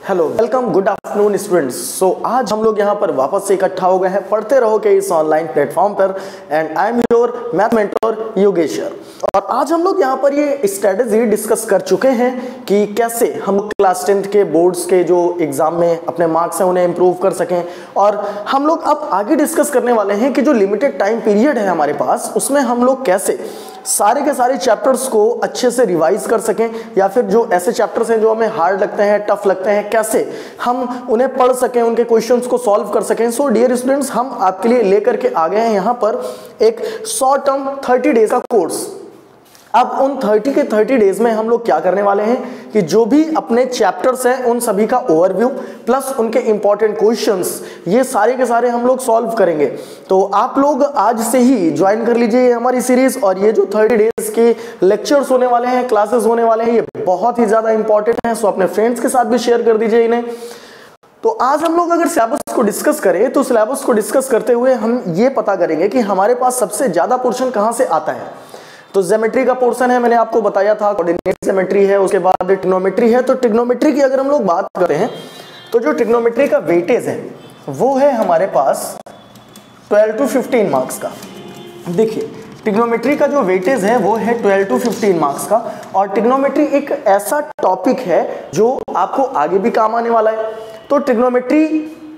Hello, welcome, good afternoon students. So आज हम लोग यहाँ पर वापस से इकट्ठा हो गए हैं पढ़ते रहो के इस ऑनलाइन प्लेटफॉर्म पर। And I am your math mentor Yogeshwar. और आज हम लोग यहाँ पर ये स्ट्रेटेजी डिस्कस कर चुके हैं कि कैसे हम क्लास 10th के बोर्ड्स के जो एग्जाम में अपने मार्क्स हैं उन्हें इम्प्रूव कर सकें। और हम लोग अब आगे डिस्कस करने वाले हैं कि जो लिमिटेड टाइम पीरियड है हमारे पास, उसमें हम लोग कैसे सारे के सारे चैप्टर्स को अच्छे से रिवाइज कर सकें, या फिर जो ऐसे चैप्टर्स हैं जो हमें हार्ड लगते हैं, टफ लगते हैं, कैसे हम उन्हें पढ़ सकें, उनके क्वेश्चंस को सॉल्व कर सकें। सो डियर स्टूडेंट्स, हम आपके लिए लेकर के आ गए हैं यहाँ पर एक शॉर्ट टर्म 30 डेज का कोर्स। अब उन 30 के 30 डेज में हम लोग क्या करने वाले हैं कि जो भी अपने चैप्टर्स हैं उन सभी का ओवरव्यू प्लस उनके इंपॉर्टेंट क्वेश्चंस, ये सारे के सारे हम लोग सॉल्व करेंगे। तो आप लोग आज से ही ज्वाइन कर लीजिए हमारी सीरीज। और ये जो 30 डेज के लेक्चर्स होने वाले हैं, क्लासेस होने वाले हैं, ये बहुत ही ज्यादा इंपॉर्टेंट है। सो अपने फ्रेंड्स के साथ भी शेयर कर दीजिए इन्हें। तो आज हम लोग अगर सिलेबस को डिस्कस करें तो सिलेबस को डिस्कस करते हुए हम ये पता करेंगे कि हमारे पास सबसे ज्यादा पोर्शन कहां से आता है। तो ज्योमेट्री का पोर्शन है, मैंने आपको बताया था, कोऑर्डिनेट ज्योमेट्री है, उसके बाद ट्रिग्नोमेट्री है। तो ट्रिग्नोमेट्री की अगर हम लोग बात करते हैं तो जो ट्रिग्नोमेट्री का वेटेज है वो है हमारे पास 12 to 15 मार्क्स का। देखिए, ट्रिग्नोमेट्री का जो वेटेज है वो है 12 to 15 मार्क्स का। और ट्रिग्नोमेट्री एक ऐसा टॉपिक है जो आपको आगे भी काम आने वाला है। तो ट्रिग्नोमेट्री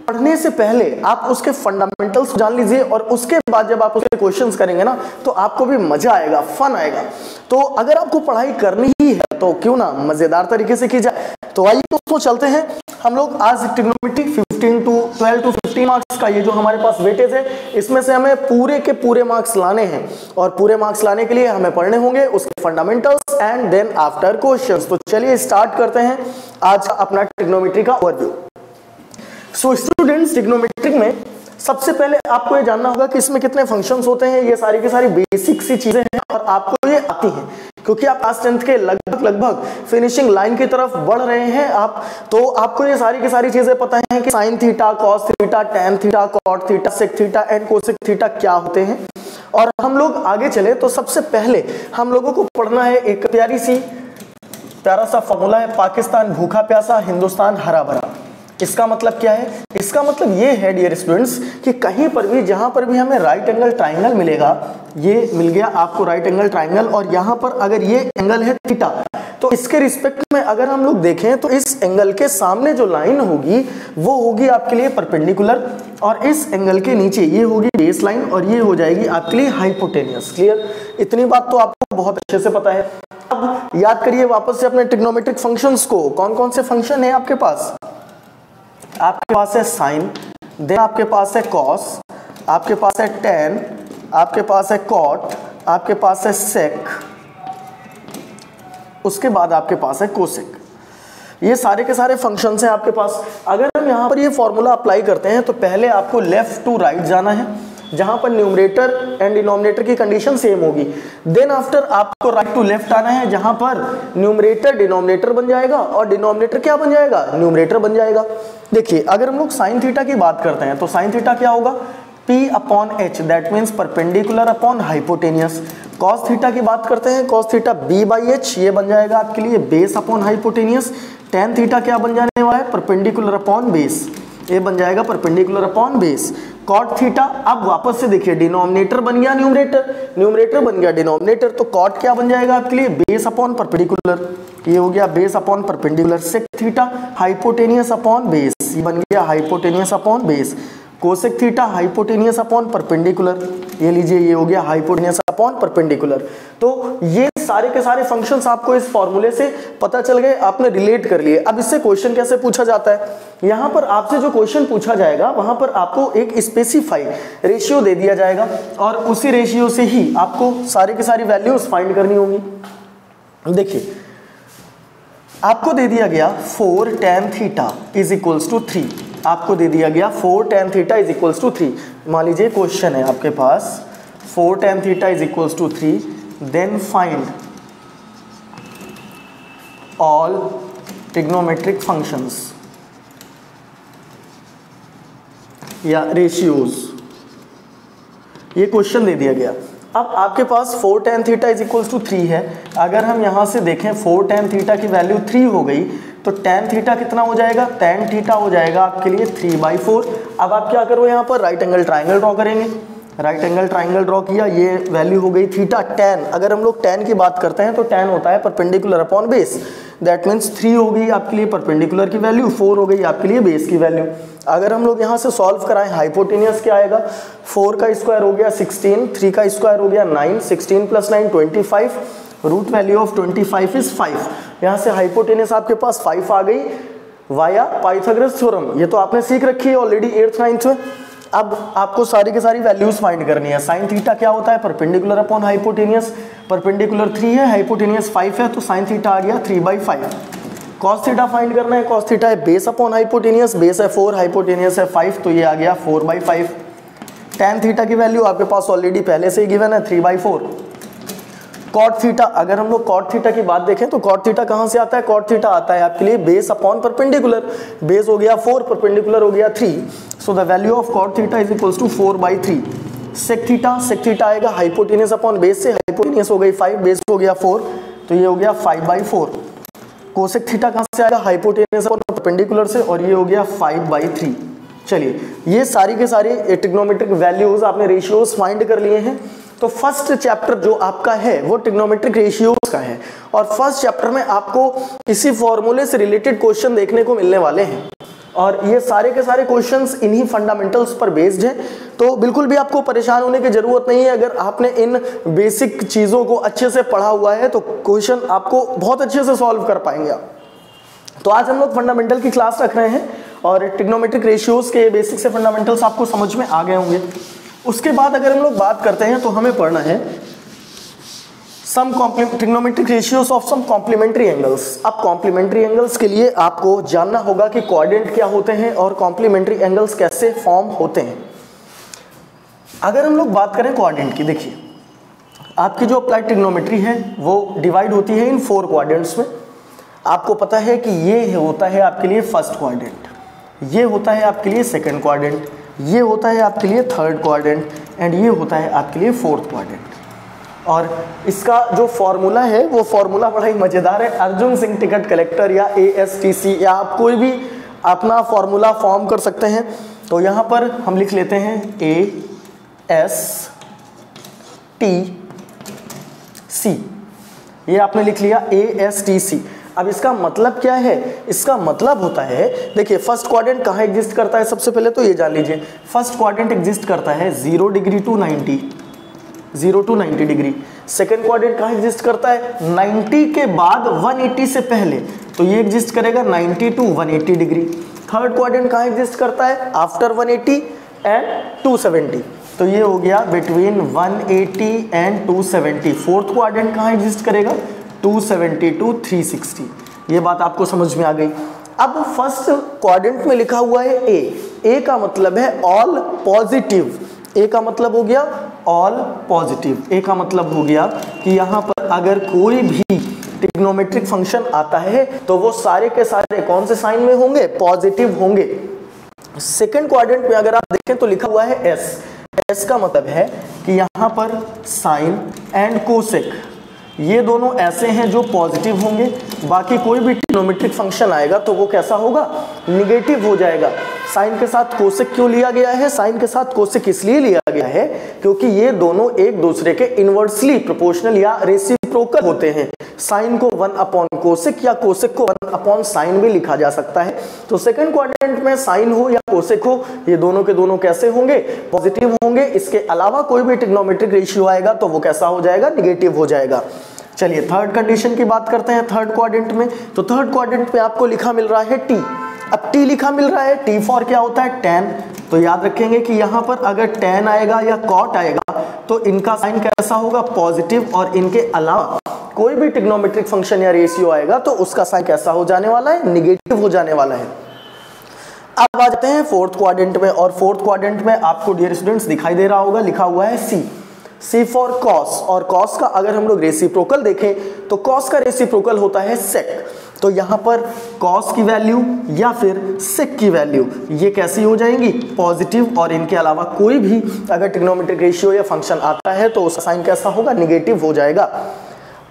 पढ़ने से पहले आप उसके फंडामेंटल्स जान लीजिए, और उसके बाद जब आप उसके क्वेश्चंस करेंगे ना तो आपको भी मजा आएगा, फन आएगा। तो अगर आपको पढ़ाई करनी ही है तो क्यों ना मजेदार तरीके से की जाए। तो आइए दोस्तों चलते हैं हम लोग आज ट्रिग्नोमेट्री 12 to 15 मार्क्स का ये जो हमारे पास वेटेज है, इसमें से हमें पूरे के पूरे मार्क्स लाने हैं। और पूरे मार्क्स लाने के लिए हमें पढ़ने होंगे उसके fundamentals and then after questions. तो चलिए स्टार्ट करते हैं आज अपना ट्रिग्नोमेट्री का ओवरव्यू। सो स्टूडेंट्स, ट्रिग्नोमेट्री में सबसे पहले आपको ये जानना होगा कि इसमें कितने फंक्शंस होते हैं। ये सारी की सारी बेसिक सी चीजें हैं और आपको ये आती हैं क्योंकि आप क्लास 10th के लगभग फिनिशिंग लाइन की तरफ बढ़ रहे हैं आप। तो आपको ये सारी की सारी चीजें पता है कि sine theta, cos theta, tan theta, cot theta, sec theta and cosec theta क्या होते हैं। और हम लोग आगे चले तो सबसे पहले हम लोगों को पढ़ना है एक प्यारा सा फॉर्मूला है, पाकिस्तान भूखा प्यासा, हिंदुस्तान हरा भरा। इसका मतलब क्या है? इसका मतलब ये है डियर स्टूडेंट्स कि कहीं पर भी जहां पर भी हमें राइट एंगल ट्राइंगल मिलेगा, ये मिल गया आपको राइट एंगल ट्राइंगल, और यहां पर अगर ये एंगल है थीटा, तो इसके रिस्पेक्ट में अगर हम लोग देखें तो इस एंगल के सामने जो लाइन होगी वो होगी आपके लिए परपेंडिकुलर, और इस एंगल के नीचे ये होगी बेस लाइन, और ये हो जाएगी आपके लिए हाइपोटेनियस। क्लियर? इतनी बात तो आपको बहुत अच्छे से पता है। अब याद करिए वापस से अपने ट्रिग्नोमेट्रिक फंक्शंस को। कौन कौन से फंक्शन है आपके पास? आपके पास है साइन, देन आपके पास है कॉस, आपके पास है टेन, आपके पास है कॉट, आपके पास है सेक, उसके बाद आपके पास है कोसेक। ये सारे के सारे फंक्शंस हैं आपके पास। अगर हम यहाँ पर ये फॉर्मूला अप्लाई करते हैं तो पहले आपको लेफ्ट टू राइट जाना है, जहां पर न्यूमरेटर एंड डिनोमिनेटर की कंडीशन सेम होगी। देन आफ्टर आपको राइट टू लेफ्ट आना है, जहां पर न्यूमरेटर डिनोमिनेटर बन जाएगा और डिनोमिनेटर क्या बन जाएगा? न्यूमरेटर बन जाएगा। देखिए, अगर हम लोग साइन थीटा की बात करते हैं तो साइन थीटा क्या होगा? P upon H, that means perpendicular upon hypotenuse. Cos theta की बात करते हैं, कॉस थीटा B/H, ये बन जाएगा आपके लिए base upon hypotenuse. Tan theta क्या बन जाने वाला है? परपेंडिकुलर अपॉन बेस, ये बन जाएगा perpendicular upon base. Cot theta, अब वापस से देखिए, डिनोमिनेटर बन गया न्यूमरेटर, न्यूमरेटर बन गया डिनोमिनेटर, तो कॉट क्या बन जाएगा आपके लिए? बेस अपॉन परपेंडिकुलर, ये हो गया base upon perpendicular. Sec theta hypotenuse upon base, ये बन गया hypotenuse upon base. Cosec theta hypotenuse upon perpendicular, ये लीजिए, ये हो गया हाइपोटेनियस अपॉन परपेंडिकुलर। तो ये सारे के सारे फंक्शंस आपको इस फॉर्मूले से पता चल गए, आपने रिलेट कर लिए। अब इससे क्वेश्चन कैसे पूछा जाता है? यहाँ पर आपसे जो क्वेश्चन पूछा जाएगा वहां पर आपको एक स्पेसिफाइड रेशियो दे दिया जाएगा, और उसी रेशियो से ही आपको सारे के सारी वैल्यूज फाइंड करनी होंगी। देखिए, आपको दे दिया गया 4 tan theta is equals to 3, आपको दे दिया गया 4 tan theta is equals to 3। मान लीजिए क्वेश्चन है आपके पास 4 tan theta is equals to 3, then find all trigonometric functions या रेशियोज, ये क्वेश्चन दे दिया गया। अब आपके पास 4 tan theta is equals to 3 है। अगर हम यहाँ से देखें 4 tan थीटा की वैल्यू 3 हो गई, तो tan थीटा कितना हो जाएगा, tan थीटा हो जाएगा आपके लिए 3/4। अब आप क्या करो, यहाँ पर राइट एंगल ट्राइंगल ड्रॉ करेंगे। राइट एंगल ट्राइंगल ड्रॉ किया, ये वैल्यू हो गई थीटा। tan, अगर हम लोग tan की बात करते हैं तो tan होता है perpendicular upon base, that means 3 हो गई आपके लिए परपेंडिकुलर की वैल्यू, 4 हो गई आपके लिए बेस की वैल्यू। अगर हम लोग यहाँ से सॉल्व कराएं, हाइपोटेनियस क्या आएगा, 4 का स्क्वायर हो गया 16, 3 का स्क्वायर हो गया 9, 16 + 9 25, रूट वैल्यू ऑफ 25 इज 5। यहाँ से हाइपोटेनियस आपके पास 5 आ गई वाया पाइथागोरस थ्योरम। ये तो आपने सीख रखी है ऑलरेडी 8th 9th में। अब आपको सारी के सारी वैल्यूज फाइंड करनी है। साइन थीटा क्या होता है, परपेंडिकुलर अपॉन हाइपोटेनियस, परपेंडिकुलर 3 है, हाइपोटेनियस 5 है, तो साइन थीटा आ गया 3/5। कॉस थीटा फाइंड करना है, कॉस थीटा है बेस अपॉन हाइपोटेनियस, बेस है 4, हाइपोटेनियस है 5, तो ये आ गया 4/5। tan थीटा की वैल्यू आपके पास ऑलरेडी पहले से ही गिवन है 3/4। कॉट थीटा, अगर हम लोग कॉट थीटा की बात देखें तो कॉट थीटा कहाँ से आता है, कॉट थीटा आता है आपके लिए बेस अपॉन परपेंडिकुलर, बेस हो गया 4, परपेंडिकुलर हो गया 3, so the value of cot theta is equals to 4/3। Sec theta आएगा हाइपोटेनियस अपॉन बेस से, हाइपोटेनियस हो गई 5, बेस हो गया 4, तो ये हो गया 5/4। कोसेक थीटा कहाँ से आएगा, हाइपोटेनियस अपॉन परपेंडिकुलर से, और ये हो गया 5/3। चलिए, ये सारी के सारे ट्रिग्नोमेट्रिक वैल्यूज आपने रेशियोज फाइंड कर लिए हैं। तो फर्स्ट चैप्टर जो आपका है वो ट्रिग्नोमेट्रिक रेशियोज का है, और फर्स्ट चैप्टर में आपको इसी फॉर्मूले से रिलेटेड क्वेश्चन देखने को मिलने वाले हैं, और ये सारे के सारे क्वेश्चंस इन्हीं फंडामेंटल्स पर बेस्ड हैं। तो बिल्कुल भी आपको परेशान होने की जरूरत नहीं है। अगर आपने इन बेसिक चीज़ों को अच्छे से पढ़ा हुआ है तो क्वेश्चन आपको बहुत अच्छे से सॉल्व कर पाएंगे आप। तो आज हम लोग फंडामेंटल की क्लास रख रहे हैं, और ट्रिग्नोमेट्रिक रेशियोज के बेसिक से फंडामेंटल्स आपको समझ में आ गए होंगे। उसके बाद अगर हम लोग बात करते हैं तो हमें पढ़ना है some trigonometric ratios of some complementary angles. अब कॉम्प्लीमेंट्री एंगल्स के लिए आपको जानना होगा कि क्वाड्रेंट क्या होते हैं और कॉम्प्लीमेंट्री एंगल्स कैसे फॉर्म होते हैं। अगर हम लोग बात करें क्वाड्रेंट की, देखिए आपकी जो अप्लाइड ट्रिग्नोमेट्री है वो डिवाइड होती है इन 4 क्वाड्रेंट्स में। आपको पता है कि ये होता है आपके लिए फर्स्ट क्वाड्रेंट, ये होता है आपके लिए सेकंड क्वाड्रेंट, ये होता है आपके लिए थर्ड क्वाड्रेंट, एंड ये होता है आपके लिए फोर्थ क्वाड्रेंट। और इसका जो फॉर्मूला है वो फॉर्मूला बड़ा ही मज़ेदार है। अर्जुन सिंह टिकट कलेक्टर या ASTC, या आप कोई भी अपना फॉर्मूला फॉर्म कर सकते हैं। तो यहाँ पर हम लिख लेते हैं ASTC, ये आपने लिख लिया ASTC। अब इसका मतलब क्या है, इसका मतलब होता है, देखिए फर्स्ट क्वाड्रेंट कहाँ एग्जिस्ट करता है, सबसे पहले तो ये जान लीजिए। फर्स्ट क्वाड्रेंट एग्जिस्ट करता है 0 degree to 90, 0 to 90 degree. Second quadrant कहाँ एग्जिस्ट करता है, 90 के बाद 180 से पहले, तो ये एग्जिस्ट करेगा 90 to 180 डिग्री। थर्ड क्वाड्रेंट कहाँ एग्जिस्ट करता है, आफ्टर 180 एंड 270, तो ये हो गया बिटवीन 180 एंड 270। फोर्थ क्वाड्रेंट कहाँ एग्जिस्ट करेगा, 270 to 360। ये बात आपको समझ में आ गई। अब फर्स्ट क्वाड्रेंट में लिखा हुआ है ए का मतलब है ऑल पॉजिटिव, ए का मतलब हो गया ऑल पॉजिटिव। ए का मतलब हो गया कि यहाँ पर अगर कोई भी ट्रिग्नोमेट्रिक फंक्शन आता है तो वो सारे के सारे कौन से साइन में होंगे, पॉजिटिव होंगे। सेकेंड क्वाड्रेंट में अगर आप देखें तो लिखा हुआ है एस का मतलब है कि यहाँ पर साइन एंड कोसेक, ये दोनों ऐसे हैं जो पॉजिटिव होंगे। बाकी कोई भी ट्रिग्नोमेट्रिक फंक्शन आएगा तो वो कैसा होगा, निगेटिव हो जाएगा। साइन के साथ कोसेक क्यों लिया गया है, साइन के साथ कोसेक इसलिए लिया गया है क्योंकि ये दोनों एक दूसरे के इनवर्सली प्रोपोर्शनल या रेसिप्रोकल होते हैं। साइन को 1 कोसेक या कोसेक को 1 साइन भी लिखा जा सकता है। तो सेकंड क्वाड्रेंट में साइन हो या कोसेक हो, ये दोनों के दोनों कैसे होंगे, पॉजिटिव होंगे। इसके अलावा कोई भी ट्रिग्नोमेट्रिक रेशियो आएगा तो वो कैसा हो जाएगा, निगेटिव हो जाएगा। चलिए थर्ड कंडीशन की बात करते हैं थर्ड क्वाड्रेंट में। तो थर्ड क्वाड्रेंट में आपको लिखा मिल रहा है टी। अब टी लिखा मिल रहा है, टी फॉर क्या होता है, tan। तो याद रखेंगे कि यहाँ पर अगर tan आएगा या cot आएगा तो इनका साइन कैसा होगा, पॉजिटिव, और इनके अलावा कोई भी ट्रिग्नोमेट्रिक फंक्शन या रेशियो आएगा तो उसका साइन कैसा हो जाने वाला है, निगेटिव हो जाने वाला है। अब आ जाते हैं फोर्थ क्वाड्रेंट में, और फोर्थ क्वाड्रेंट में आपको डियर स्टूडेंट्स दिखाई दे रहा होगा, लिखा हुआ है सी फॉर कॉस। और कॉस का अगर हम लोग रेसिप्रोकल देखें तो कॉस का रेसिप्रोकल होता है सेक। तो यहाँ पर कॉस की वैल्यू या फिर सेक की वैल्यू ये कैसी हो जाएंगी, पॉजिटिव, और इनके अलावा कोई भी अगर ट्रिग्नोमेट्रिक रेशियो या फंक्शन आता है तो उसका साइन कैसा होगा, निगेटिव हो जाएगा।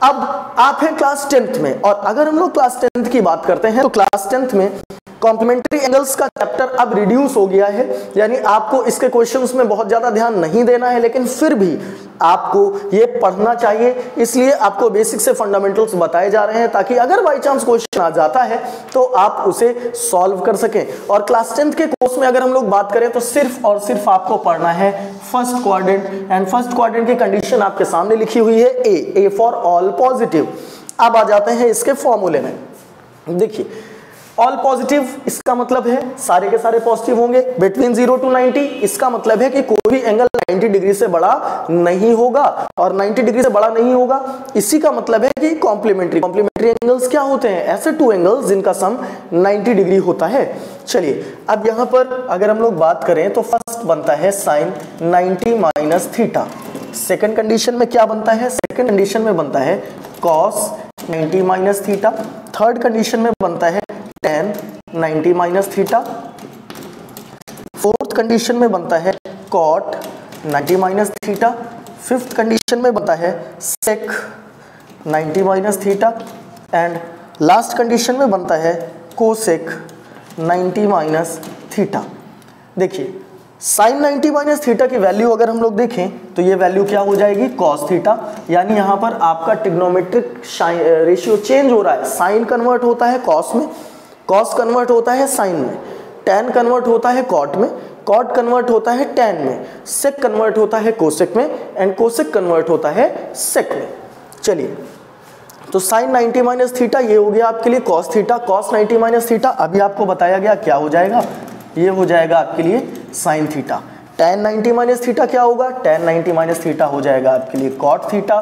अब आप हैं क्लास 10th में, और अगर हम लोग क्लास 10th की बात करते हैं तो क्लास 10th में कॉम्प्लीमेंट्री एंगल्स का चैप्टर अब रिड्यूस हो गया है, यानी आपको इसके क्वेश्चंस में बहुत ज्यादा ध्यान नहीं देना है, लेकिन फिर भी आपको ये पढ़ना चाहिए। इसलिए आपको बेसिक से फंडामेंटल्स बताए जा रहे हैं ताकि अगर बाय चांस क्वेश्चन आ जाता है तो आप उसे सॉल्व कर सकें। और क्लास 10th के कोर्स में अगर हम लोग बात करें तो सिर्फ और सिर्फ आपको पढ़ना है first quadrant, and first quadrant की कंडीशन आपके सामने लिखी हुई है ए फॉर ऑल पॉजिटिव। अब आ जाते हैं इसके फॉर्मूले में। देखिए ऑल पॉजिटिव इसका मतलब है सारे के सारे पॉजिटिव होंगे, बिटवीन 0 to 90 इसका मतलब है कि कोई भी एंगल 90 डिग्री से बड़ा नहीं होगा, और 90 डिग्री से बड़ा नहीं होगा इसी का मतलब है कि कॉम्प्लीमेंट्री एंगल्स क्या होते हैं, ऐसे टू एंगल्स जिनका सम 90 डिग्री होता है। चलिए अब यहां पर अगर हम लोग बात करें तो फर्स्ट बनता है sine 90 minus theta, second condition में क्या बनता है, सेकेंड कंडीशन में बनता है cos 90 minus theta, third condition में बनता है tan 90 minus theta, fourth condition में बनता है cot 90 minus theta, fifth condition में बनता है sec 90 minus theta, and last condition में बनता है cosec 90 माइनस थीटा। देखिए साइन 90 माइनस थीटा की वैल्यू अगर हम लोग देखें तो ये वैल्यू क्या हो जाएगी cos थीटा, यानी यहाँ पर आपका ट्रिग्नोमेट्रिक रेशियो चेंज हो रहा है, साइन कन्वर्ट होता है cos में, cos कन्वर्ट होता है साइन में, tan कन्वर्ट होता है cot में, cot कन्वर्ट होता है tan में, sec कन्वर्ट होता है cosec में, एंड cosec कन्वर्ट होता है sec में। चलिए तो साइन 90 माइनस थीटा ये हो गया आपके लिए cos theta, cos 90 minus theta अभी आपको बताया गया क्या हो जाएगा, ये हो जाएगा आपके लिए sine theta. tan 90 minus theta क्या होगा, tan 90 माइनस थीटा हो जाएगा आपके लिए cot theta,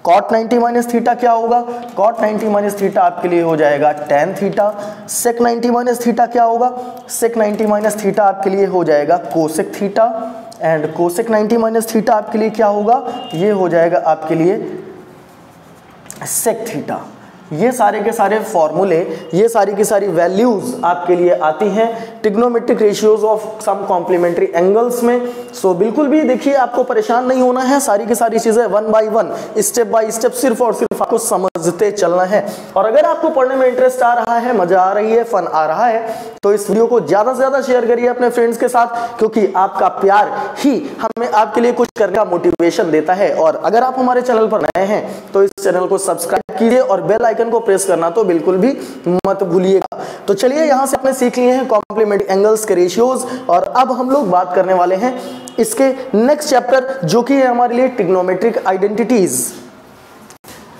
cot 90 minus theta क्या होगा, cot 90 माइनस थीटा आपके लिए हो जाएगा tan theta, sec 90 minus theta क्या होगा, sec 90 माइनस थीटा आपके लिए हो जाएगा cosec theta, and cosec 90 minus theta आपके लिए क्या होगा, ये हो जाएगा आपके लिए sec थीटा। ये सारे के सारे फॉर्मूले, ये सारी की सारी वैल्यूज आपके लिए आती हैं trigonometric ratios of some complementary angles में। सो बिल्कुल भी देखिए आपको परेशान नहीं होना है, सारी की सारी चीजें one by one step by step सिर्फ और सिर्फ आपको समझते चलना है। और अगर आपको पढ़ने में इंटरेस्ट आ रहा है, मजा आ रही है, फन आ रहा है, तो इस वीडियो को ज्यादा से ज्यादा शेयर करिए अपने फ्रेंड्स के साथ, क्योंकि आपका प्यार ही हमें आपके लिए कुछ करने का मोटिवेशन देता है। और अगर आप हमारे चैनल पर नए हैं तो इस चैनल को सब्सक्राइब कीजिए और बेल आइकन को प्रेस करना तो बिल्कुल भी मत भूलिएगा। तो चलिए यहां से आपने सीख लिए हैं कॉम्प्लीमेंट्री एंगल्स के रेशियोज, और अब हम लोग बात करने वाले हैं इसके नेक्स्ट चैप्टर जो कि है हमारे लिए ट्रिग्नोमेट्रिक आइडेंटिटीज।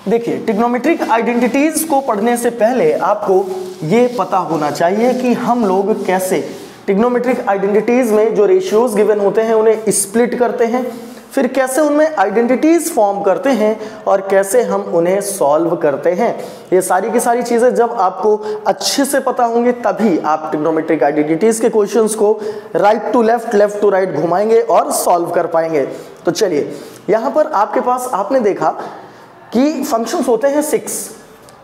देखिए ट्रिग्नोमेट्रिक आइडेंटिटीज को पढ़ने से पहले आपको ये पता होना चाहिए कि हम लोग कैसे ट्रिग्नोमेट्रिक आइडेंटिटीज में जो रेशियोज गिवन होते हैं उन्हें स्प्लिट करते हैं, फिर कैसे उनमें आइडेंटिटीज फॉर्म करते हैं और कैसे हम उन्हें सॉल्व करते हैं। ये सारी की सारी चीजें जब आपको अच्छे से पता होंगी तभी आप ट्रिग्नोमेट्रिक आइडेंटिटीज के क्वेश्चंस को right to left, left to right घुमाएंगे और सॉल्व कर पाएंगे। तो चलिए यहां पर आपके पास आपने देखा कि फंक्शंस होते हैं 6।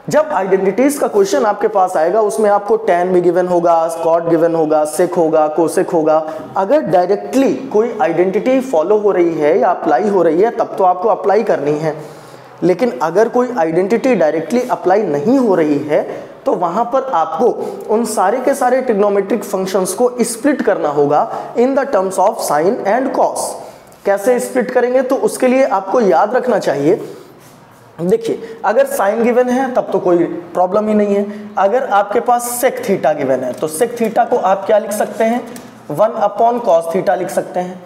जब आइडेंटिटीज का क्वेश्चन आपके पास आएगा उसमें आपको tan भी गिवन होगा, cot गिवन होगा, sec होगा, cosec होगा। अगर डायरेक्टली कोई आइडेंटिटी फॉलो हो रही है या अप्लाई हो रही है तब तो आपको अप्लाई करनी है, लेकिन अगर कोई आइडेंटिटी डायरेक्टली अप्लाई नहीं हो रही है तो वहां पर आपको उन सारे के सारे ट्रिग्नोमेट्रिक फंक्शंस को स्प्लिट करना होगा इन the terms of sine and cos. कैसे स्प्लिट करेंगे तो उसके लिए आपको याद रखना चाहिए, देखिए अगर साइन गिवन है तब तो कोई प्रॉब्लम ही नहीं है। अगर आपके पास सेक थीटा गिवन है तो सेक थीटा को आप क्या लिख सकते हैं, 1/cos थीटा लिख सकते हैं।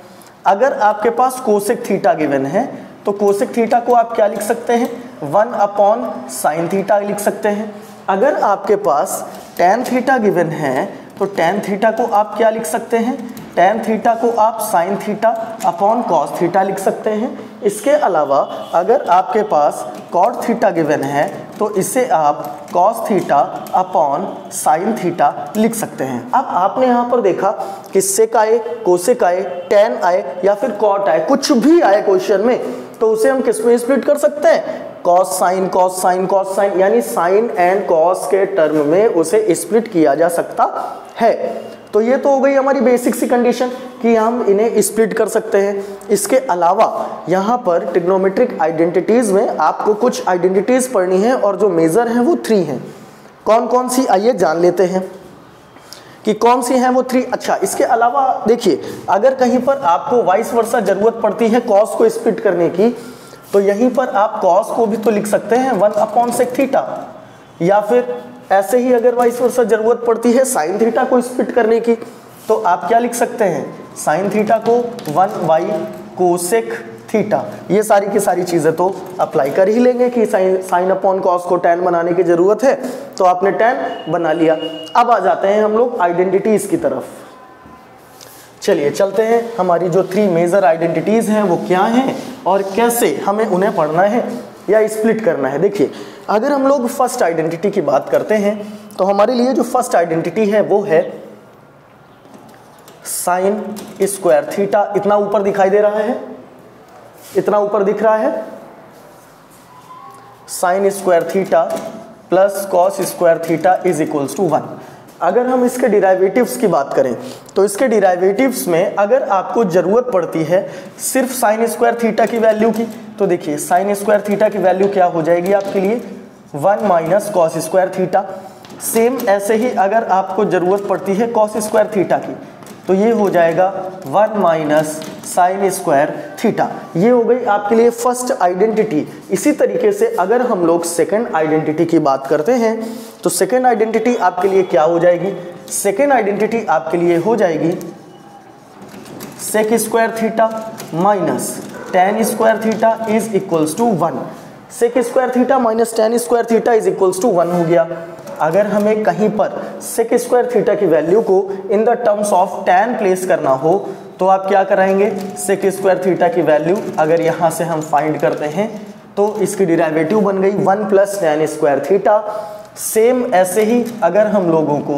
अगर आपके पास कोसेक थीटा गिवन है तो कोसेक थीटा को आप क्या लिख सकते हैं, 1/sin थीटा लिख सकते हैं। अगर आपके पास tan थीटा गिवन है तो tan थीटा को आप क्या लिख सकते हैं, tan थीटा को आप sin theta upon cos theta लिख सकते हैं। इसके अलावा अगर आपके पास cot थीटा गिवन है तो इसे आप cos theta upon sin theta लिख सकते हैं। अब आपने यहाँ पर देखा कि sec आए, cosec आए, tan आए या फिर cot आए, कुछ भी आए क्वेश्चन में तो उसे हम किस में स्प्लिट कर सकते हैं, cos sin cos sin cos sin, यानी sin एंड cos के टर्म में उसे स्प्लिट किया जा सकता है। तो ये तो हो गई हमारी बेसिक सी कंडीशन कि हम इन्हें स्प्लिट कर सकते हैं। इसके अलावा यहाँ पर ट्रिग्नोमेट्रिक आइडेंटिटीज में आपको कुछ आइडेंटिटीज पढ़नी है और जो मेजर हैं वो 3 हैं। कौन कौन सी, आइए जान लेते हैं कि कौन सी हैं वो 3। अच्छा, इसके अलावा देखिए, अगर कहीं पर आपको वाइस वर्सा जरूरत पड़ती है कॉस को स्प्लिट करने की, तो यहीं पर आप कॉस को भी तो लिख सकते हैं 1/sec थीटा, या फिर ऐसे ही अगर वाइस वर्सा जरूरत पड़ती है साइन थीटा को स्प्लिट करने की, तो आप क्या लिख सकते हैं, साइन थीटा को 1/cosec थीटा। ये सारी की सारी चीज़ें तो अप्लाई कर ही लेंगे कि साइन अपॉन कॉस को tan बनाने की ज़रूरत है, तो आपने tan बना लिया। अब आ जाते हैं हम लोग आइडेंटिटीज़ की तरफ। चलिए चलते हैं, हमारी जो 3 मेजर आइडेंटिटीज़ हैं वो क्या हैं और कैसे हमें उन्हें पढ़ना है या स्प्लिट करना है। देखिए, अगर हम लोग फर्स्ट आइडेंटिटी की बात करते हैं तो हमारे लिए जो फर्स्ट आइडेंटिटी है वो है साइन स्क्वायर थीटा। इतना ऊपर दिखाई दे रहा है, इतना ऊपर दिख रहा है, sine square theta plus cos square theta is equals to 1। अगर हम इसके डिराइवेटिव्स की बात करें तो इसके डिराइवेटिव्स में अगर आपको ज़रूरत पड़ती है सिर्फ साइन स्क्वायर थीटा की वैल्यू की, तो देखिए साइन स्क्वायर थीटा की वैल्यू क्या हो जाएगी आपके लिए, 1 - कॉस स्क्वायर थीटा। सेम ऐसे ही अगर आपको ज़रूरत पड़ती है कॉस स्क्वायर थीटा की, तो ये हो जाएगा 1 - साइन स्क्वायर थीटा। ये हो गई आपके लिए फर्स्ट आइडेंटिटी। इसी तरीके से अगर हम लोग सेकंड आइडेंटिटी की बात करते हैं तो सेकंड आइडेंटिटी आपके लिए क्या हो जाएगी, सेकंड आइडेंटिटी आपके लिए हो जाएगी sec square theta minus tan square theta is equals to 1। Sec square theta minus tan square theta is equals to 1 हो गया। अगर हमें कहीं पर सेक स्क्वायर थीटा की वैल्यू को in the terms of tan place करना हो तो आप क्या कराएंगे, सेक स्क्वायर थीटा की वैल्यू अगर यहाँ से हम फाइंड करते हैं तो इसकी डिराइवेटिव बन गई 1 + tan स्क्वायर थीटा। सेम ऐसे ही अगर हम लोगों को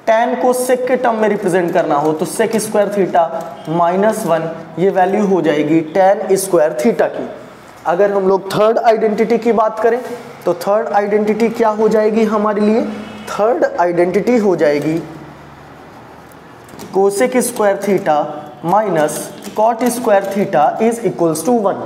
tan को सेक के टर्म में रिप्रेजेंट करना हो तो सेक स्क्वायर थीटा -1 ये वैल्यू हो जाएगी tan स्क्वायर थीटा की। अगर हम लोग थर्ड आइडेंटिटी की बात करें तो थर्ड आइडेंटिटी क्या हो जाएगी हमारे लिए, थर्ड आइडेंटिटी हो जाएगी cosec square theta minus cot square theta is equals to 1।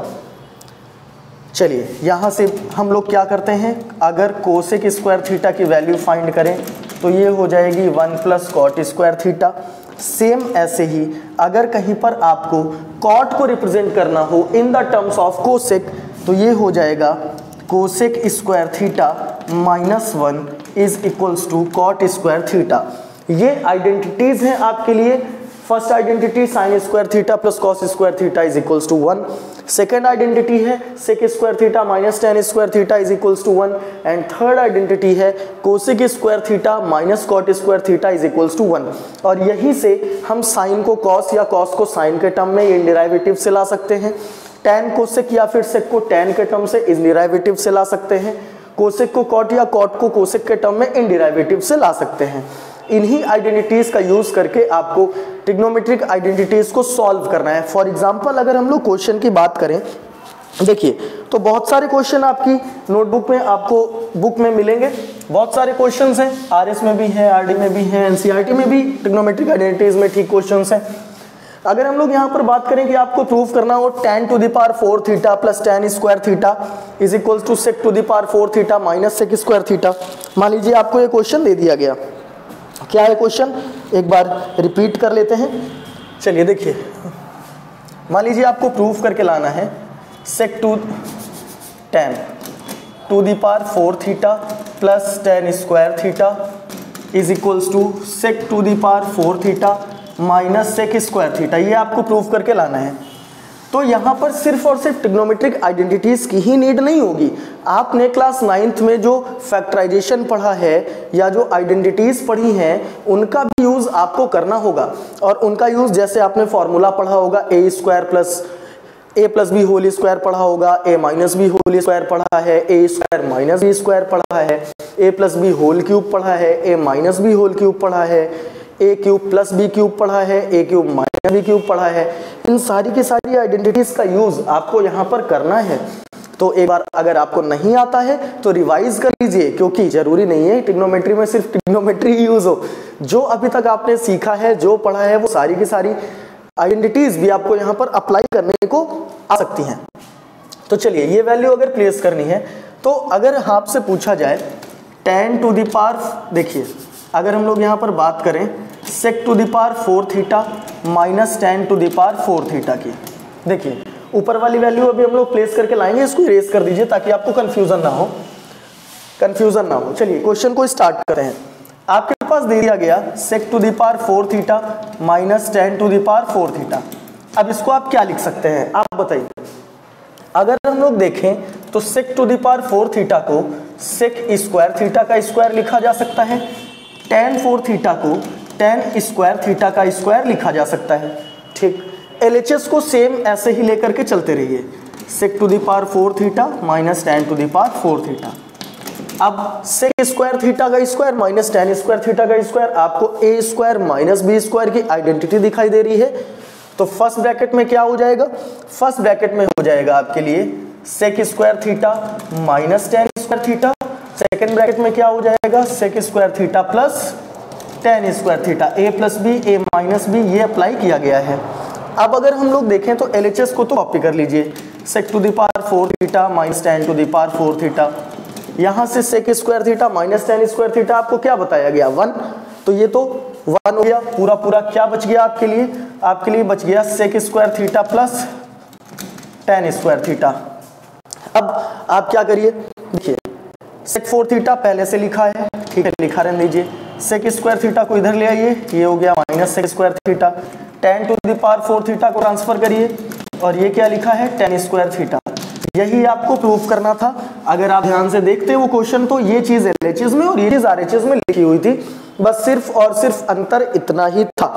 चलिए यहाँ से हम लोग क्या करते हैं, अगर कोसेक स्क्वायर थीटा की वैल्यू फाइंड करें तो ये हो जाएगी 1 + कॉट स्क्वायर थीटा। सेम ऐसे ही अगर कहीं पर आपको कॉट को रिप्रेजेंट करना हो in the terms of cosec तो ये हो जाएगा cosec square theta -1 is equals to cot square theta. ये आइडेंटिटीज हैं आपके लिए। First identity sine square theta plus cos square theta is equals to 1। Second identity है sec square theta minus tan square theta is equals to 1। And third identity है cosec square theta minus cot square theta is equals to 1। और यहीं से हम sign को cos या cos को sign के टर्म में इन डेरिवेटिव से ला सकते हैं, tan को सेक या फिर सेक को tan के टर्म से इस डेरिवेटिव से ला सकते हैं, कोसेक को कॉट या कॉट को कोसेक के टर्म में इन डेरिवेटिव से ला सकते हैं। इन्हीं आइडेंटिटीज का यूज करके आपको ट्रिग्नोमेट्रिक आइडेंटिटीज को सॉल्व करना है। फॉर एग्जांपल अगर हम लोग क्वेश्चन की बात करें, देखिए तो बहुत सारे क्वेश्चन आपकी नोटबुक में आपको बुक में मिलेंगे, बहुत सारे क्वेश्चंस हैं, आरएस में भी हैं, आरडी में भी हैं, एनसीईआरटी में भी ट्रिग्नोमेट्रिक आइडेंटिटीज में ठीक क्वेश्चंस हैं। अगर हम लोग यहाँ पर बात करें कि आपको प्रूफ करना हो tan to the power 4 theta plus tan square theta is equals to sec to the power 4 theta minus sec square theta. मान लीजिए आपको ये क्वेश्चन दे दिया गया, क्या है क्वेश्चन, एक बार रिपीट कर लेते हैं। चलिए देखिए, मान लीजिए आपको प्रूफ करके लाना है sec to tan to the power 4 theta plus tan square theta is equals to sec to the power 4 theta minus sec square theta. ये आपको प्रूफ करके लाना है। तो यहाँ पर सिर्फ और सिर्फ ट्रिग्नोमेट्रिक आइडेंटिटीज की ही नीड नहीं होगी, आपने क्लास 9th में जो फैक्टराइजेशन पढ़ा है या जो आइडेंटिटीज पढ़ी हैं उनका भी यूज आपको करना होगा। और उनका यूज जैसे आपने फॉर्मूला पढ़ा होगा a² plus a plus b whole square पढ़ा होगा, a minus b whole square पढ़ा है, a² माइनस बी स्क्वायर पढ़ा है, a plus b whole cube पढ़ा है, a minus b whole cube पढ़ा है, a cube plus b cube पढ़ा है, a cube minus b cube पढ़ा है। इन सारी की सारी आइडेंटिटीज का यूज आपको यहाँ पर करना है। तो एक बार अगर आपको नहीं आता है तो रिवाइज कर लीजिए, क्योंकि जरूरी नहीं है ट्रिग्नोमेट्री में सिर्फ ट्रिग्नोमेट्री ही यूज हो, जो अभी तक आपने सीखा है, जो पढ़ा है, वो सारी की सारी आइडेंटिटीज भी आपको यहाँ पर अप्लाई करने को आ सकती हैं। तो चलिए ये वैल्यू अगर प्लेस करनी है तो अगर आपसे पूछा जाए tan टू द पावर, देखिए अगर हम लोग यहाँ पर बात करें sec to the power 4 theta minus tan to the power 4 theta की, देखिए ऊपर वाली वैल्यू अभी हम लोग प्लेस करके लाएंगे, इसको इरेज कर दीजिए ताकि आपको कंफ्यूजन ना हो। चलिए क्वेश्चन को स्टार्ट करते हैं। आपके पास दे दिया गया sec to the power 4 theta minus tan to the power 4 theta. अब इसको आप क्या लिख सकते हैं, आप बताइए। अगर हम लोग देखें तो sec to the power 4 theta को sec स्क्वायर थीटा का स्क्वायर लिखा जा सकता है, tan 4 थीटा को tan स्क्वायर थीटा का स्क्वायर लिखा जा सकता है। ठीक, LHS को सेम ऐसे ही लेकर के चलते रहिए, sec to the power 4 theta minus tan to the power 4 theta. अब sec स्क्वायर थीटा का square minus tan square theta का स्क्वायर, आपको a square minus b square की आइडेंटिटी दिखाई दे रही है। तो फर्स्ट ब्रैकेट में क्या हो जाएगा, फर्स्ट ब्रैकेट में हो जाएगा आपके लिए sec square theta minus tan square theta, second bracket में क्या हो जाएगा sec square theta plus tan square theta, a plus b a minus b, ये अप्लाई किया गया है। अब अगर हम लोग देखें तो LHS को तो कॉपी कर लीजिए, sec to the power 4 theta minus tan to the power 4 theta, यहाँ से sec square theta minus tan square theta आपको क्या बताया गया 1, तो ये तो 1 हो गया, पूरा पूरा क्या बच गया आपके लिए बच गया sec square theta plus tan square theta. अब आप क्या करिए, देखिए sec 4 थीटा पहले से लिखा है, ठीक है लिखा रहने दीजिए, sec स्क्वायर थीटा को इधर ले आइए, ये हो गया minus sec square theta, tan to the power 4 theta को ट्रांसफर करिए और ये क्या लिखा है tan स्क्वायर थीटा। यही आपको प्रूफ करना था। अगर आप ध्यान से देखते वो क्वेश्चन तो ये चीज LHS में और ये चीज RHS में लिखी हुई थी, बस सिर्फ और सिर्फ अंतर इतना ही था।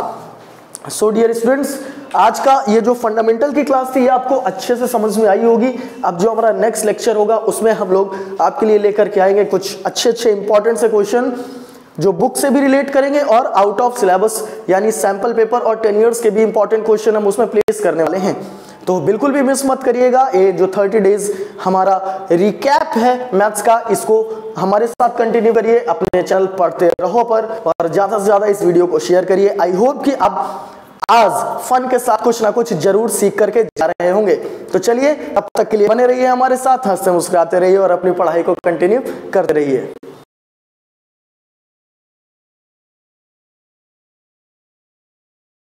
सो डियर स्टूडेंट्स, आज का ये जो फंडामेंटल की क्लास थी ये आपको अच्छे से समझ में आई होगी। अब जो हमारा नेक्स्ट लेक्चर होगा उसमें हम लोग आपके लिए लेकर के आएंगे कुछ अच्छे इंपॉर्टेंट से क्वेश्चन जो बुक से भी रिलेट करेंगे और आउट ऑफ सिलेबस यानी सैंपल पेपर और 10 ईयर्स के भी इंपॉर्टेंट क्वेश्चन हम उसमें प्लेस करने वाले हैं। तो बिल्कुल भी मिस मत करिएगा। ये जो 30 डेज हमारा रिकैप है मैथ्स का, इसको हमारे साथ कंटिन्यू करिए, अपने चैनल पढ़ते रहो पर और ज़्यादा से ज़्यादा इस वीडियो को शेयर करिए। आई होप कि आप आज फन के साथ कुछ ना कुछ जरूर सीख करके जा रहे होंगे। तो चलिए, तब तक के लिए बने रहिए हमारे साथ, हंसते मुस्कुराते रहिए और अपनी पढ़ाई को कंटिन्यू करते रहिए।